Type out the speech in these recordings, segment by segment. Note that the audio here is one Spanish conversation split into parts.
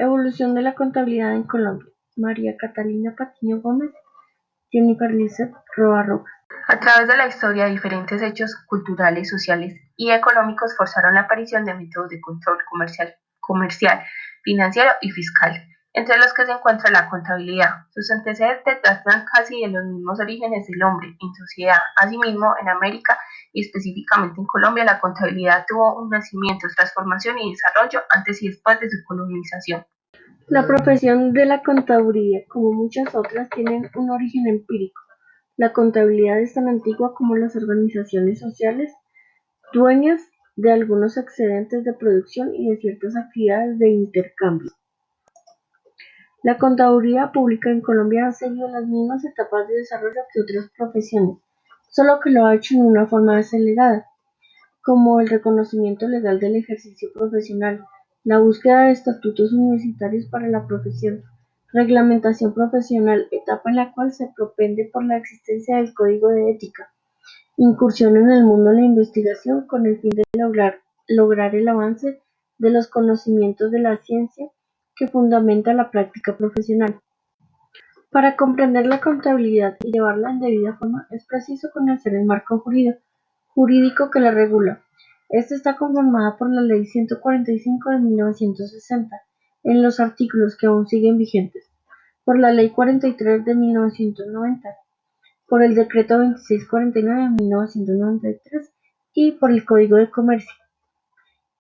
Evolución de la contabilidad en Colombia. María Catalina Patiño Gómez, Jennifer Lizeth Roa Rojas. A través de la historia, diferentes hechos culturales, sociales y económicos forzaron la aparición de métodos de control comercial, financiero y fiscal, entre los que se encuentra la contabilidad. Sus antecedentes datan casi de los mismos orígenes del hombre en sociedad. Asimismo, en América y específicamente en Colombia, la contabilidad tuvo un nacimiento, transformación y desarrollo antes y después de su colonización. La profesión de la contaduría, como muchas otras, tiene un origen empírico. La contabilidad es tan antigua como las organizaciones sociales, dueñas de algunos excedentes de producción y de ciertas actividades de intercambio. La contaduría pública en Colombia ha seguido las mismas etapas de desarrollo que otras profesiones, solo que lo ha hecho en una forma acelerada, como el reconocimiento legal del ejercicio profesional, la búsqueda de estatutos universitarios para la profesión, reglamentación profesional, etapa en la cual se propende por la existencia del código de ética, incursión en el mundo de la investigación con el fin de lograr el avance de los conocimientos de la ciencia que fundamenta la práctica profesional. Para comprender la contabilidad y llevarla en debida forma es preciso conocer el marco jurídico que la regula. Esta está conformada por la Ley 145 de 1960, en los artículos que aún siguen vigentes, por la Ley 43 de 1990, por el Decreto 2649 de 1993 y por el Código de Comercio.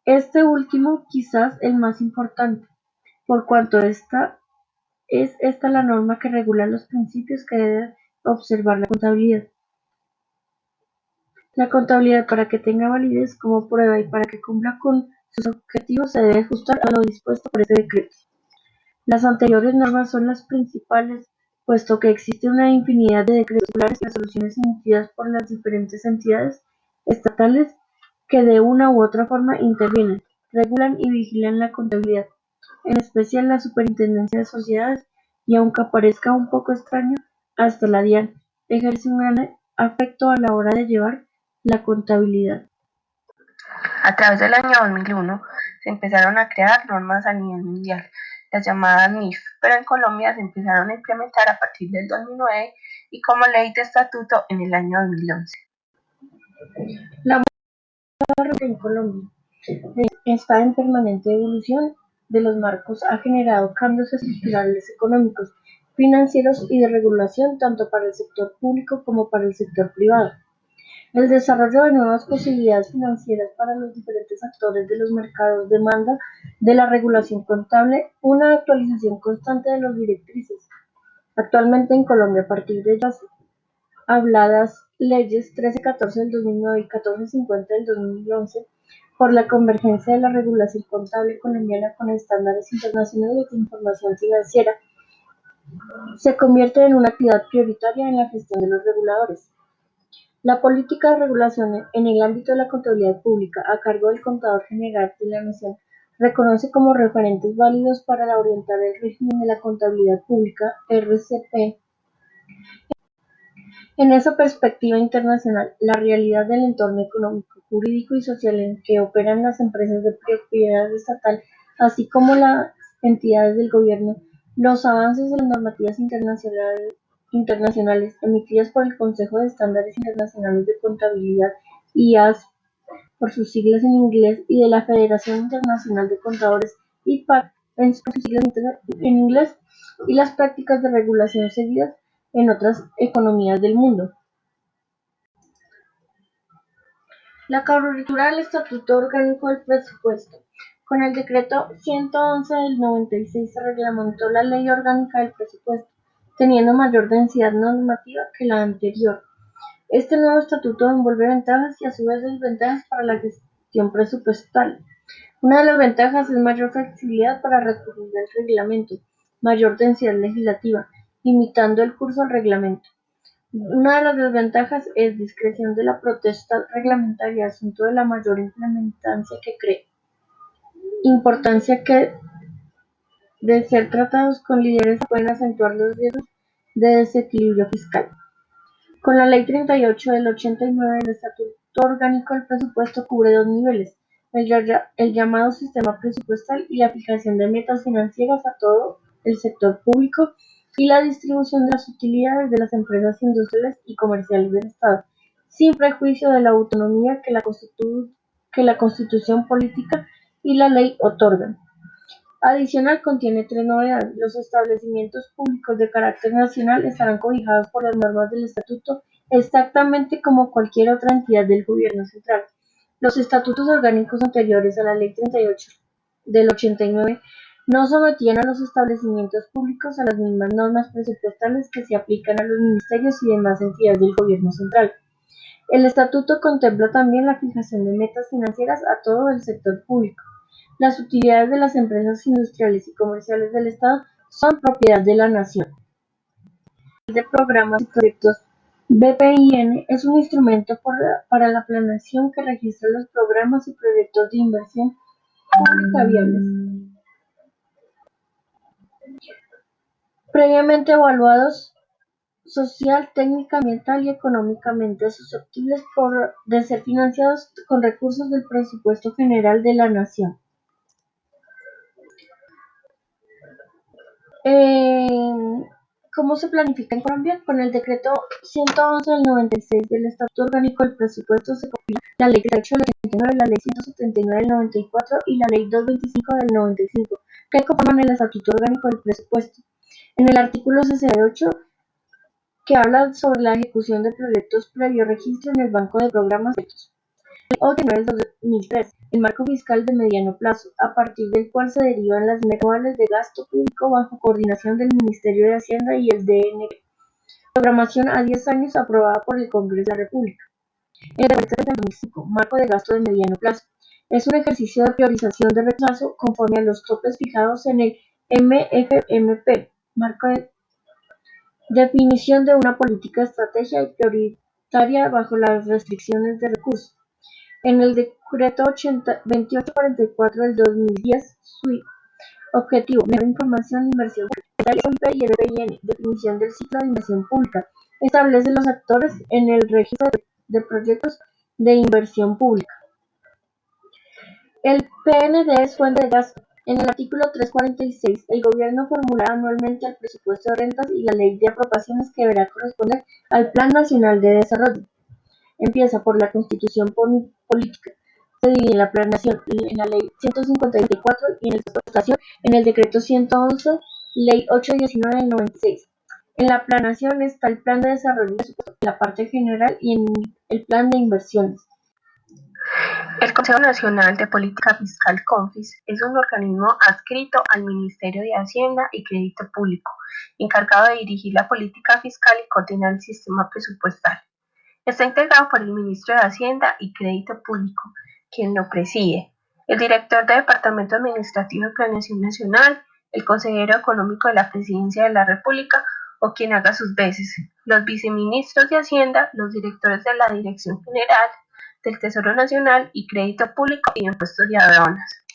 Este último quizás el más importante, por cuanto es esta la norma que regula los principios que debe observar la contabilidad. La contabilidad, para que tenga validez como prueba y para que cumpla con sus objetivos, se debe ajustar a lo dispuesto por este decreto. Las anteriores normas son las principales, puesto que existe una infinidad de decretos circulares y resoluciones emitidas por las diferentes entidades estatales que de una u otra forma intervienen, regulan y vigilan la contabilidad, en especial la Superintendencia de Sociedades, y aunque parezca un poco extraño, hasta la DIAN ejerce un gran afecto a la hora de llevar la contabilidad. A través del año 2001 se empezaron a crear normas a nivel mundial, las llamadas NIF, pero en Colombia se empezaron a implementar a partir del 2009 y como ley de estatuto en el año 2011. La en Colombia está en permanente evolución de los marcos, ha generado cambios estructurales económicos, financieros y de regulación tanto para el sector público como para el sector privado. El desarrollo de nuevas posibilidades financieras para los diferentes actores de los mercados demanda de la regulación contable una actualización constante de las directrices. Actualmente en Colombia, a partir de las habladas leyes 1314 del 2009 y 1450 del 2011, por la convergencia de la regulación contable colombiana con estándares internacionales de información financiera, se convierte en una actividad prioritaria en la gestión de los reguladores. La política de regulación en el ámbito de la contabilidad pública, a cargo del Contador General de la Nación, reconoce como referentes válidos para orientar el régimen de la contabilidad pública, RCP, en esa perspectiva internacional, la realidad del entorno económico, jurídico y social en que operan las empresas de propiedad estatal, así como las entidades del gobierno, los avances de las normativas internacionales emitidas por el Consejo de Estándares Internacionales de Contabilidad, IAS, por sus siglas en inglés, y de la Federación Internacional de Contadores, IPAC, por sus siglas en inglés, y las prácticas de regulación seguidas en otras economías del mundo. La cobertura del Estatuto Orgánico del Presupuesto. Con el Decreto 111 del 96 se reglamentó la Ley Orgánica del Presupuesto, teniendo mayor densidad normativa que la anterior. Este nuevo estatuto envuelve ventajas y a su vez desventajas para la gestión presupuestal. Una de las ventajas es mayor flexibilidad para recurrir al reglamento, mayor densidad legislativa, limitando el curso al reglamento. Una de las desventajas es discreción de la potestad reglamentaria, asunto de la mayor importancia que de ser tratados con ligereza pueden acentuar los riesgos de desequilibrio fiscal. Con la Ley 38 del 89, el Estatuto Orgánico del Presupuesto cubre dos niveles: el llamado sistema presupuestal y la fijación de metas financieras a todo el sector público y la distribución de las utilidades de las empresas industriales y comerciales del Estado, sin prejuicio de la autonomía que la Constitución política y la ley otorgan. Adicional, contiene tres novedades: los establecimientos públicos de carácter nacional estarán cobijados por las normas del Estatuto exactamente como cualquier otra entidad del Gobierno central. Los estatutos orgánicos anteriores a la Ley 38 del 89 no sometían a los establecimientos públicos a las mismas normas presupuestales que se aplican a los ministerios y demás entidades del Gobierno central. El Estatuto contempla también la fijación de metas financieras a todo el sector público. Las utilidades de las empresas industriales y comerciales del Estado son propiedad de la Nación. El de programas y proyectos BPIN es un instrumento para la planeación que registra los programas y proyectos de inversión pública viables, previamente evaluados social, técnica, ambiental y económicamente susceptibles de ser financiados con recursos del presupuesto general de la Nación. ¿Cómo se planifica en Colombia? Con el decreto 111 del 96 del Estatuto Orgánico del Presupuesto se compila la Ley 38 del 89, la Ley 179 del 94 y la Ley 225 del 95, que conforman el Estatuto Orgánico del Presupuesto. En el artículo 68, que habla sobre la ejecución de proyectos previo registro en el Banco de Programas de Proyectos. 89 del 2003, el marco fiscal de mediano plazo, a partir del cual se derivan las metas de gasto público bajo coordinación del Ministerio de Hacienda y el DNP. Programación a 10 años aprobada por el Congreso de la República. El decreto del 2005, marco de gasto de mediano plazo, es un ejercicio de priorización de rechazo conforme a los topes fijados en el MFMP, marco de definición de una política estratégica y prioritaria bajo las restricciones de recursos. En el decreto 2844 del 2010, su objetivo: mejor información e inversión pública. Está el SOIP y el BPIN, definición del ciclo de inversión pública. Establece los actores en el registro de proyectos de inversión pública. El PND es fuente de gasto. En el artículo 346, el Gobierno formulará anualmente el presupuesto de rentas y la ley de apropiaciones que deberá corresponder al Plan Nacional de Desarrollo. Empieza por la Constitución política, se divide en la planeación en la Ley 154 y en el presupuestación en el Decreto 111, Ley 819 del 96. En la planeación está el Plan de Desarrollo y Presupuesto, en la parte general y en el Plan de Inversiones. El Consejo Nacional de Política Fiscal (CONFIS) es un organismo adscrito al Ministerio de Hacienda y Crédito Público, encargado de dirigir la política fiscal y coordinar el sistema presupuestal. Está integrado por el Ministro de Hacienda y Crédito Público, quien lo preside, el director del Departamento Administrativo de Planeación Nacional, el consejero económico de la Presidencia de la República o quien haga sus veces, los viceministros de Hacienda, los directores de la Dirección General del Tesoro Nacional y Crédito Público y de Impuestos y Aduanas.